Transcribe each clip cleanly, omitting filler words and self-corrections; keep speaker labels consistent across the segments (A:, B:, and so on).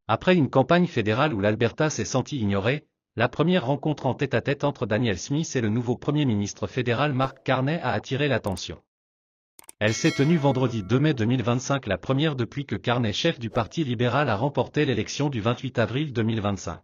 A: Après une campagne fédérale où l'Alberta s'est senti ignorée, la première rencontre en tête-à-tête entre Danielle Smith et le nouveau Premier ministre fédéral Mark Carney a attiré l'attention. Elle s'est tenue vendredi 2 mai 2025, la première depuis que Carney, chef du Parti libéral, a remporté l'élection du 28 avril 2025.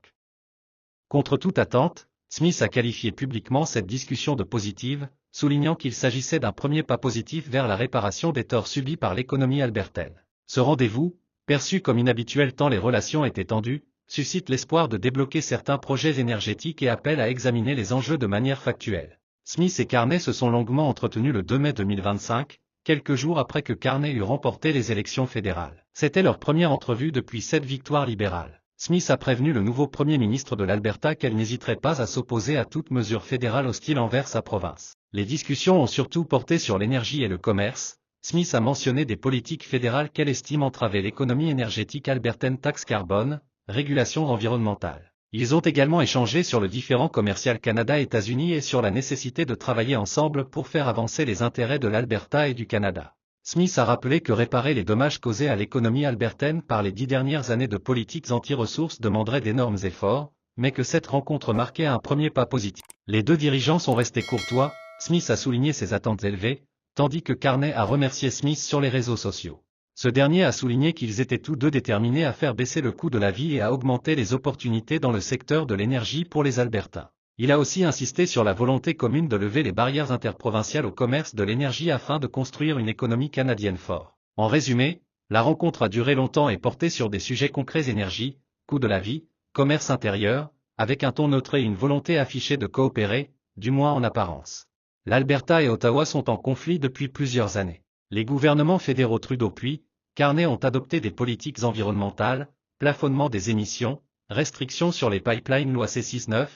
A: Contre toute attente, Smith a qualifié publiquement cette discussion de positive, soulignant qu'il s'agissait d'un premier pas positif vers la réparation des torts subis par l'économie albertaine. Ce rendez-vous, perçu comme inhabituel tant les relations étaient tendues, suscite l'espoir de débloquer certains projets énergétiques et appelle à examiner les enjeux de manière factuelle. Smith et Carney se sont longuement entretenus le 2 mai 2025, quelques jours après que Carney eut remporté les élections fédérales. C'était leur première entrevue depuis 7 victoires libérales. Smith a prévenu le nouveau Premier ministre de l'Alberta qu'elle n'hésiterait pas à s'opposer à toute mesure fédérale hostile envers sa province. Les discussions ont surtout porté sur l'énergie et le commerce. Smith a mentionné des politiques fédérales qu'elle estime entraver l'économie énergétique albertaine, taxe carbone, régulation environnementale. Ils ont également échangé sur le différend commercial Canada-États-Unis et sur la nécessité de travailler ensemble pour faire avancer les intérêts de l'Alberta et du Canada. Smith a rappelé que réparer les dommages causés à l'économie albertaine par les 10 dernières années de politiques anti-ressources demanderait d'énormes efforts, mais que cette rencontre marquait un premier pas positif. Les deux dirigeants sont restés courtois. Smith a souligné ses attentes élevées, tandis que Carney a remercié Smith sur les réseaux sociaux. Ce dernier a souligné qu'ils étaient tous deux déterminés à faire baisser le coût de la vie et à augmenter les opportunités dans le secteur de l'énergie pour les Albertains. Il a aussi insisté sur la volonté commune de lever les barrières interprovinciales au commerce de l'énergie afin de construire une économie canadienne forte. En résumé, la rencontre a duré longtemps et porté sur des sujets concrets: énergie, coût de la vie, commerce intérieur, avec un ton neutre et une volonté affichée de coopérer, du moins en apparence. L'Alberta et Ottawa sont en conflit depuis plusieurs années. Les gouvernements fédéraux Trudeau puis Carney ont adopté des politiques environnementales, plafonnement des émissions, restrictions sur les pipelines, loi C-6-9,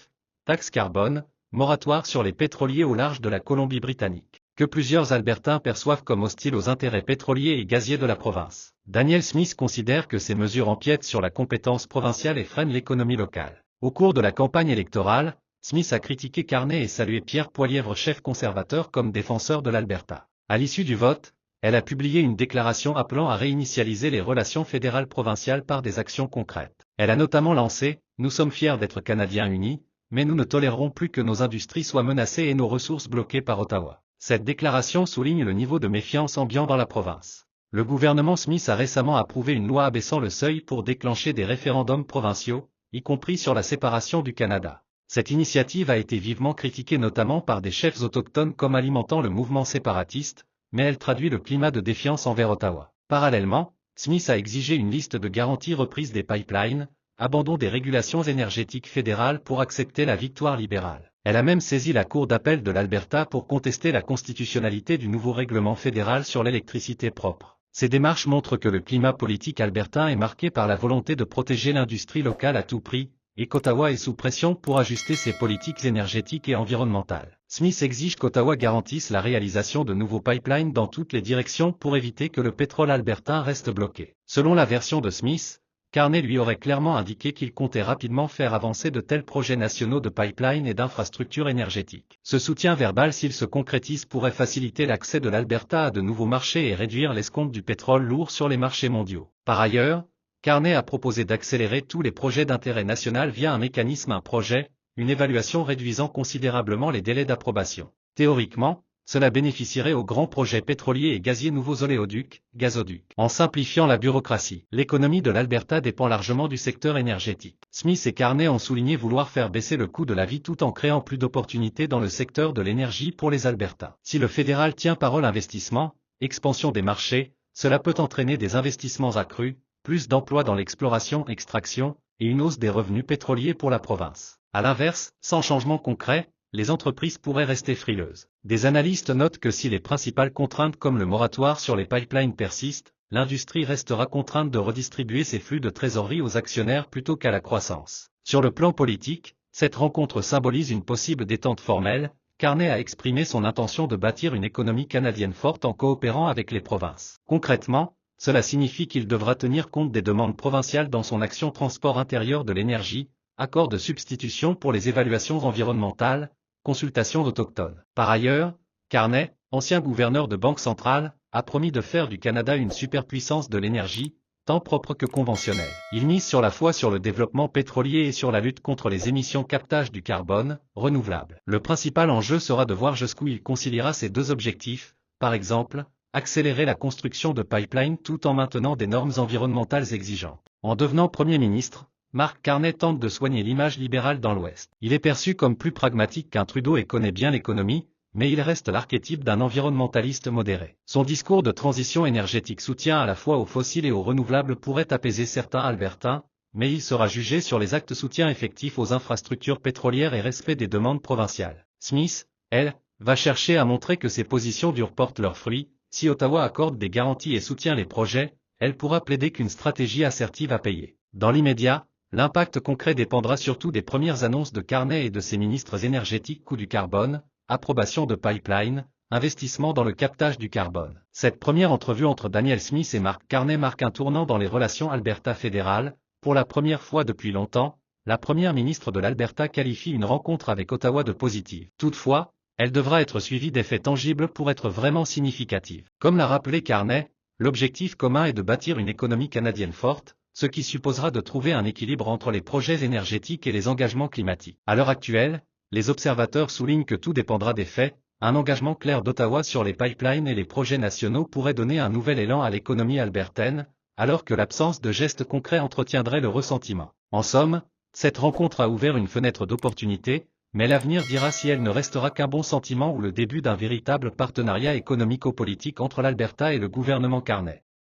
A: taxe carbone, moratoire sur les pétroliers au large de la Colombie-Britannique, que plusieurs Albertains perçoivent comme hostiles aux intérêts pétroliers et gaziers de la province. Danielle Smith considère que ces mesures empiètent sur la compétence provinciale et freinent l'économie locale. Au cours de la campagne électorale, Smith a critiqué Carney et salué Pierre Poilievre, chef conservateur, comme défenseur de l'Alberta. À l'issue du vote, elle a publié une déclaration appelant à réinitialiser les relations fédérales-provinciales par des actions concrètes. Elle a notamment lancé « Nous sommes fiers d'être Canadiens unis, mais nous ne tolérerons plus que nos industries soient menacées et nos ressources bloquées par Ottawa ». Cette déclaration souligne le niveau de méfiance ambiant dans la province. Le gouvernement Smith a récemment approuvé une loi abaissant le seuil pour déclencher des référendums provinciaux, y compris sur la séparation du Canada. Cette initiative a été vivement critiquée notamment par des chefs autochtones comme alimentant le mouvement séparatiste, mais elle traduit le climat de défiance envers Ottawa. Parallèlement, Smith a exigé une liste de garanties, reprise des pipelines, abandon des régulations énergétiques fédérales pour accepter la victoire libérale. Elle a même saisi la Cour d'appel de l'Alberta pour contester la constitutionnalité du nouveau règlement fédéral sur l'électricité propre. Ces démarches montrent que le climat politique albertain est marqué par la volonté de protéger l'industrie locale à tout prix, et qu'Ottawa est sous pression pour ajuster ses politiques énergétiques et environnementales. Smith exige qu'Ottawa garantisse la réalisation de nouveaux pipelines dans toutes les directions pour éviter que le pétrole albertain reste bloqué. Selon la version de Smith, Carney lui aurait clairement indiqué qu'il comptait rapidement faire avancer de tels projets nationaux de pipelines et d'infrastructures énergétiques. Ce soutien verbal, s'il se concrétise, pourrait faciliter l'accès de l'Alberta à de nouveaux marchés et réduire l'escompte du pétrole lourd sur les marchés mondiaux. Par ailleurs, Carney a proposé d'accélérer tous les projets d'intérêt national via un mécanisme, un projet, une évaluation réduisant considérablement les délais d'approbation. Théoriquement, cela bénéficierait aux grands projets pétroliers et gaziers, nouveaux oléoducs, gazoducs. En simplifiant la bureaucratie, l'économie de l'Alberta dépend largement du secteur énergétique. Smith et Carney ont souligné vouloir faire baisser le coût de la vie tout en créant plus d'opportunités dans le secteur de l'énergie pour les Albertains. Si le fédéral tient parole investissement, expansion des marchés, cela peut entraîner des investissements accrus, plus d'emplois dans l'exploration-extraction, et une hausse des revenus pétroliers pour la province. À l'inverse, sans changement concret, les entreprises pourraient rester frileuses. Des analystes notent que si les principales contraintes comme le moratoire sur les pipelines persistent, l'industrie restera contrainte de redistribuer ses flux de trésorerie aux actionnaires plutôt qu'à la croissance. Sur le plan politique, cette rencontre symbolise une possible détente formelle. Carney a exprimé son intention de bâtir une économie canadienne forte en coopérant avec les provinces. Concrètement, cela signifie qu'il devra tenir compte des demandes provinciales dans son action transport intérieur de l'énergie, accord de substitution pour les évaluations environnementales, consultations autochtones. Par ailleurs, Carney, ancien gouverneur de Banque centrale, a promis de faire du Canada une superpuissance de l'énergie, tant propres que conventionnelles. Il mise sur la fois sur le développement pétrolier et sur la lutte contre les émissions captage du carbone, renouvelables. Le principal enjeu sera de voir jusqu'où il conciliera ces deux objectifs, par exemple, accélérer la construction de pipelines tout en maintenant des normes environnementales exigeantes. En devenant Premier ministre, Mark Carney tente de soigner l'image libérale dans l'Ouest. Il est perçu comme plus pragmatique qu'un Trudeau et connaît bien l'économie, mais il reste l'archétype d'un environnementaliste modéré. Son discours de transition énergétique soutien à la fois aux fossiles et aux renouvelables pourrait apaiser certains Albertains, mais il sera jugé sur les actes soutien effectifs aux infrastructures pétrolières et respect des demandes provinciales. Smith, elle, va chercher à montrer que ses positions dures portent leurs fruits. Si Ottawa accorde des garanties et soutient les projets, elle pourra plaider qu'une stratégie assertive a payé. Dans l'immédiat, l'impact concret dépendra surtout des premières annonces de Carney et de ses ministres énergétiques coût du carbone, approbation de pipeline, investissement dans le captage du carbone. Cette première entrevue entre Danielle Smith et Mark Carney marque un tournant dans les relations Alberta fédérales. Pour la première fois depuis longtemps, la première ministre de l'Alberta qualifie une rencontre avec Ottawa de positive. Toutefois, elle devra être suivie d'effets tangibles pour être vraiment significative. Comme l'a rappelé Carney, l'objectif commun est de bâtir une économie canadienne forte, ce qui supposera de trouver un équilibre entre les projets énergétiques et les engagements climatiques. À l'heure actuelle, les observateurs soulignent que tout dépendra des faits. Un engagement clair d'Ottawa sur les pipelines et les projets nationaux pourrait donner un nouvel élan à l'économie albertaine, alors que l'absence de gestes concrets entretiendrait le ressentiment. En somme, cette rencontre a ouvert une fenêtre d'opportunité, mais l'avenir dira si elle ne restera qu'un bon sentiment ou le début d'un véritable partenariat économico-politique entre l'Alberta et le gouvernement Carney.